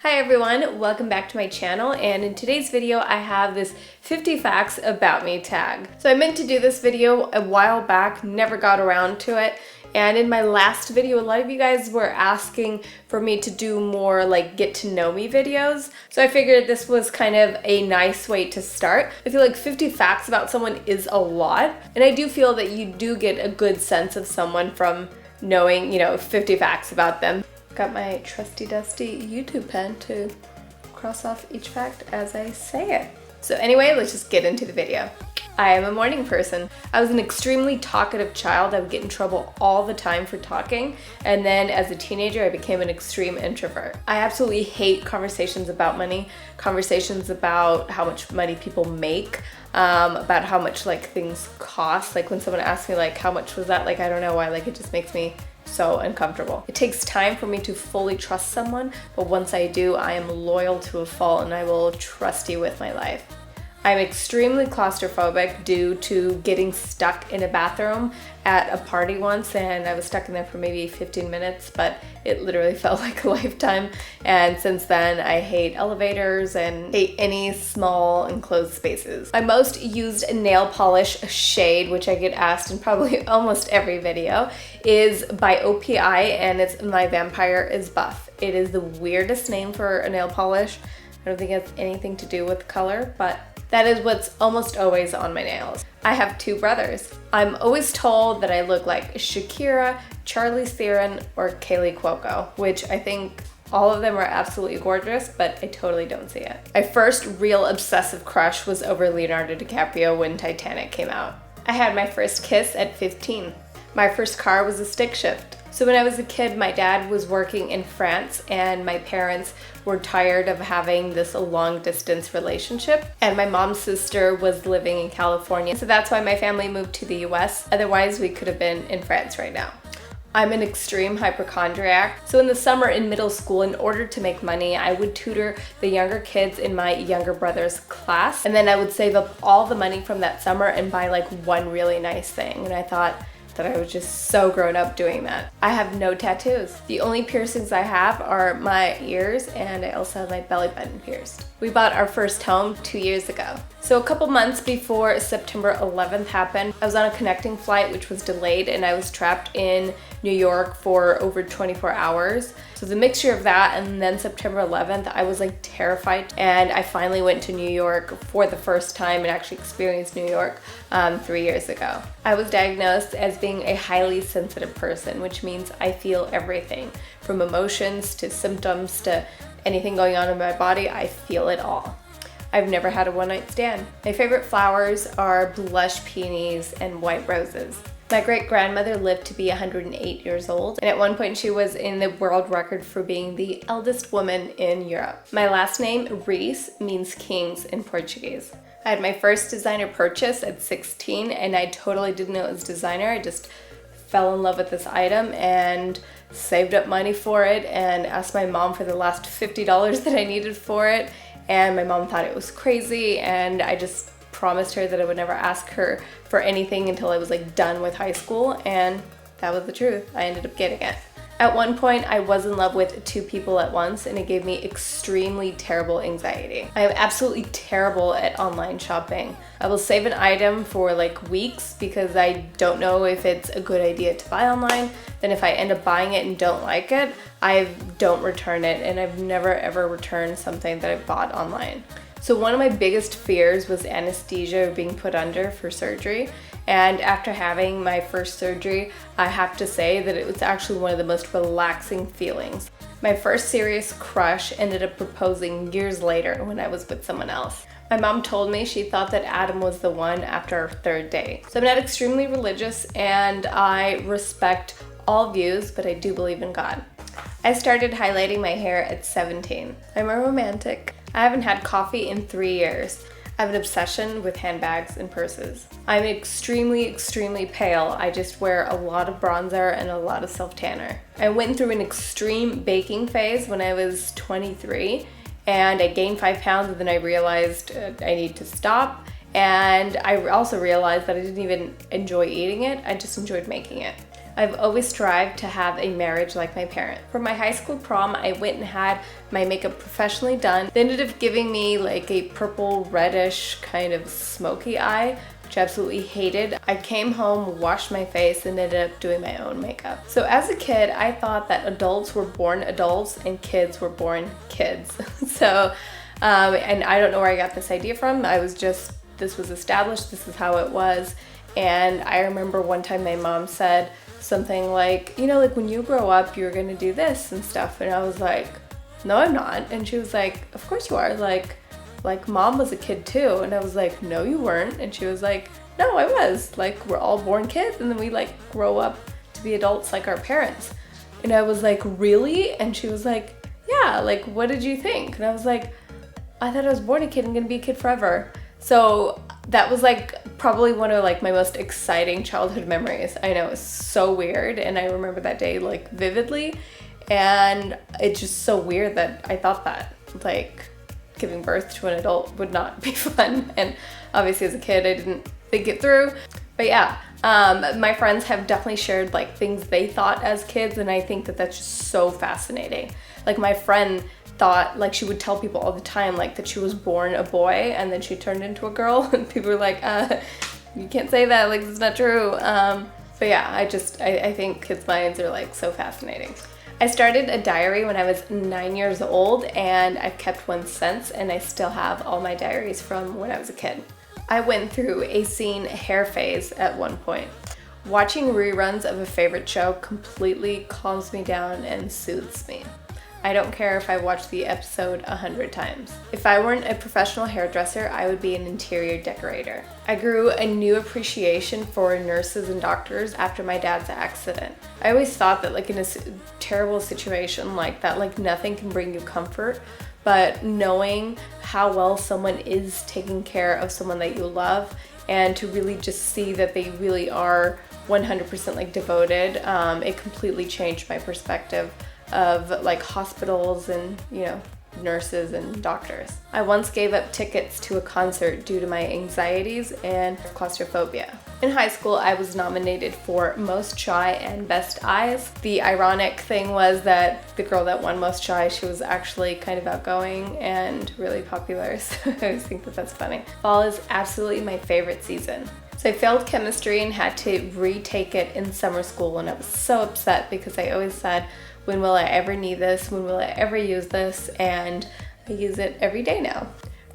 Hi everyone, welcome back to my channel, and in today's video I have this 50 facts about me tag. So I meant to do this video a while back, never got around to it, and in my last video a lot of you guys were asking for me to do more like get to know me videos. So I figured this was kind of a nice way to start. I feel like 50 facts about someone is a lot, and I do feel that you do get a good sense of someone from knowing, 50 facts about them. Got my trusty dusty YouTube pen to cross off each fact as I say it. So anyway, let's just get into the video. I am a morning person. I was an extremely talkative child. I would get in trouble all the time for talking. And then as a teenager, I became an extreme introvert. I absolutely hate conversations about money, conversations about how much money people make, about how much things cost. Like when someone asks me how much was that? I don't know why, it just makes me so uncomfortable. It takes time for me to fully trust someone, but once I do, I am loyal to a fault and I will trust you with my life. I'm extremely claustrophobic due to getting stuck in a bathroom at a party once, and I was stuck in there for maybe 15 minutes, but it literally felt like a lifetime. And since then, I hate elevators and hate any small enclosed spaces. My most used nail polish shade, which I get asked in probably almost every video, is by OPI, and it's My Vampire is Buff. It is the weirdest name for a nail polish. I don't think it has anything to do with color, but that is what's almost always on my nails. I have two brothers. I'm always told that I look like Shakira, Charlize Theron, or Kaylee Cuoco, which I think all of them are absolutely gorgeous, but I totally don't see it. My first real obsessive crush was over Leonardo DiCaprio when Titanic came out. I had my first kiss at 15. My first car was a stick shift. So when I was a kid, my dad was working in France and my parents were tired of having this long distance relationship, and my mom's sister was living in California. So that's why my family moved to the US. Otherwise, we could have been in France right now. I'm an extreme hypochondriac. So in the summer in middle school, in order to make money, I would tutor the younger kids in my younger brother's class. And then I would save up all the money from that summer and buy one really nice thing. And I thought that I was just so grown up doing that. I have no tattoos. The only piercings I have are my ears, and I also have my belly button pierced. We bought our first home 2 years ago. So a couple months before September 11th happened, I was on a connecting flight which was delayed, and I was trapped in New York for over 24 hours. So the mixture of that and then September 11th, I was terrified, and I finally went to New York for the first time and actually experienced New York 3 years ago. I was diagnosed as being a highly sensitive person, which means I feel everything from emotions to symptoms to anything going on in my body. I feel it all. I've never had a one-night stand. My favorite flowers are blush peonies and white roses. My great-grandmother lived to be 108 years old, and at one point she was in the world record for being the eldest woman in Europe. My last name, Reese, means kings in Portuguese. I had my first designer purchase at 16, and I totally didn't know it was designer. I just fell in love with this item and saved up money for it and asked my mom for the last $50 that I needed for it, and my mom thought it was crazy, and I just promised her that I would never ask her for anything until I was done with high school, and that was the truth. I ended up getting it. At one point, I was in love with two people at once, and it gave me extremely terrible anxiety. I am absolutely terrible at online shopping. I will save an item for weeks because I don't know if it's a good idea to buy online. Then if I end up buying it and don't like it, I don't return it, and I've never ever returned something that I bought online. So one of my biggest fears was anesthesia or being put under for surgery. And after having my first surgery, I have to say that it was actually one of the most relaxing feelings. My first serious crush ended up proposing years later when I was with someone else. My mom told me she thought that Adam was the one after our third date. So I'm not extremely religious, and I respect all views, but I do believe in God. I started highlighting my hair at 17. I'm a romantic. I haven't had coffee in 3 years. I have an obsession with handbags and purses. I'm extremely, extremely pale. I just wear a lot of bronzer and a lot of self-tanner. I went through an extreme baking phase when I was 23, and I gained 5 pounds, and then I realized I need to stop. And I also realized that I didn't even enjoy eating it, I just enjoyed making it. I've always strived to have a marriage like my parents. For my high school prom, I went and had my makeup professionally done. They ended up giving me like a purple reddish kind of smoky eye, which I absolutely hated. I came home, washed my face, and ended up doing my own makeup. So as a kid, I thought that adults were born adults and kids were born kids. And I don't know where I got this idea from. This was established, this is how it was. And I remember one time my mom said something like, you know, like when you grow up, you're gonna do this and stuff. And I was like, no, I'm not. And she was like, of course you are. Like mom was a kid too. And I was like, no, you weren't. And she was like, no, I was. Like, we're all born kids and then we like grow up to be adults like our parents. And I was like, really? And she was like, yeah, like, what did you think? And I was like, I thought I was born a kid and gonna be a kid forever. So that was like probably one of like my most exciting childhood memories. I know, it's so weird, and I remember that day like vividly, and it's just so weird that I thought that like giving birth to an adult would not be fun. And obviously as a kid I didn't think it through. But yeah, my friends have definitely shared like things they thought as kids, and I think that that's just so fascinating. Like my friend thought, like she would tell people all the time like that she was born a boy and then she turned into a girl, and people were like, you can't say that, like it's not true. But yeah, I think kids' minds are like so fascinating. I started a diary when I was 9 years old, and I've kept one since, and I still have all my diaries from when I was a kid. I went through a scene hair phase at one point. Watching reruns of a favorite show completely calms me down and soothes me. I don't care if I watch the episode 100 times. If I weren't a professional hairdresser, I would be an interior decorator. I grew a new appreciation for nurses and doctors after my dad's accident. I always thought that like in a terrible situation like that, like nothing can bring you comfort, but knowing how well someone is taking care of someone that you love, and to really just see that they really are 100% like devoted, it completely changed my perspective of like hospitals and, you know, nurses and doctors. I once gave up tickets to a concert due to my anxieties and claustrophobia. In high school, I was nominated for Most Shy and Best Eyes. The ironic thing was that the girl that won Most Shy, she was actually kind of outgoing and really popular, so I always think that that's funny. Fall is absolutely my favorite season. So I failed chemistry and had to retake it in summer school, and I was so upset because I always said, when will I ever need this? When will I ever use this? And I use it every day now.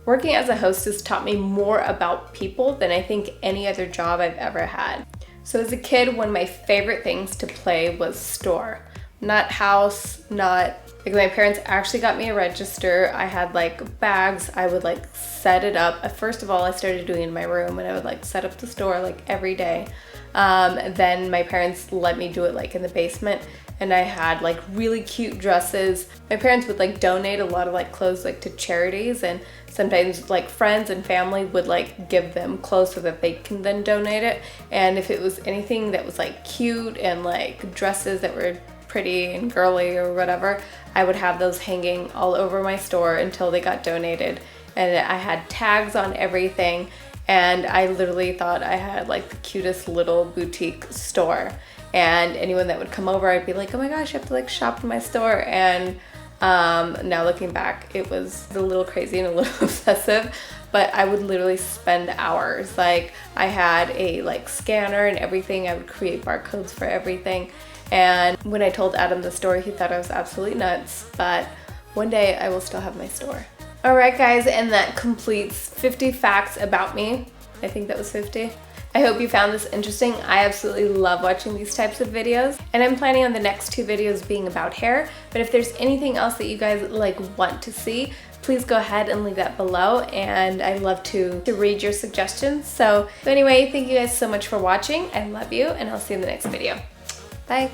Working as a hostess taught me more about people than I think any other job I've ever had. So as a kid, one of my favorite things to play was store. Not house, not, like my parents actually got me a register. I had like bags, I would like set it up. First of all, I started doing it in my room, and I would like set up the store like every day. Then my parents let me do it like in the basement, and I had like really cute dresses. My parents would like donate a lot of like clothes like to charities, and sometimes like friends and family would like give them clothes so that they can then donate it. And if it was anything that was like cute and like dresses that were pretty and girly or whatever, I would have those hanging all over my store until they got donated. And I had tags on everything, and I literally thought I had like the cutest little boutique store. And anyone that would come over, I'd be like, oh my gosh, you have to like shop in my store. And now looking back, it was a little crazy and a little obsessive, but I would literally spend hours. Like I had a like scanner and everything. I would create barcodes for everything. And when I told Adam the story, he thought I was absolutely nuts, but one day I will still have my store. All right, guys, and that completes 50 facts about me. I think that was 50. I hope you found this interesting. I absolutely love watching these types of videos, and I'm planning on the next 2 videos being about hair, but if there's anything else that you guys like want to see, please go ahead and leave that below, and I love to read your suggestions. So anyway, thank you guys so much for watching. I love you, and I'll see you in the next video. Bye.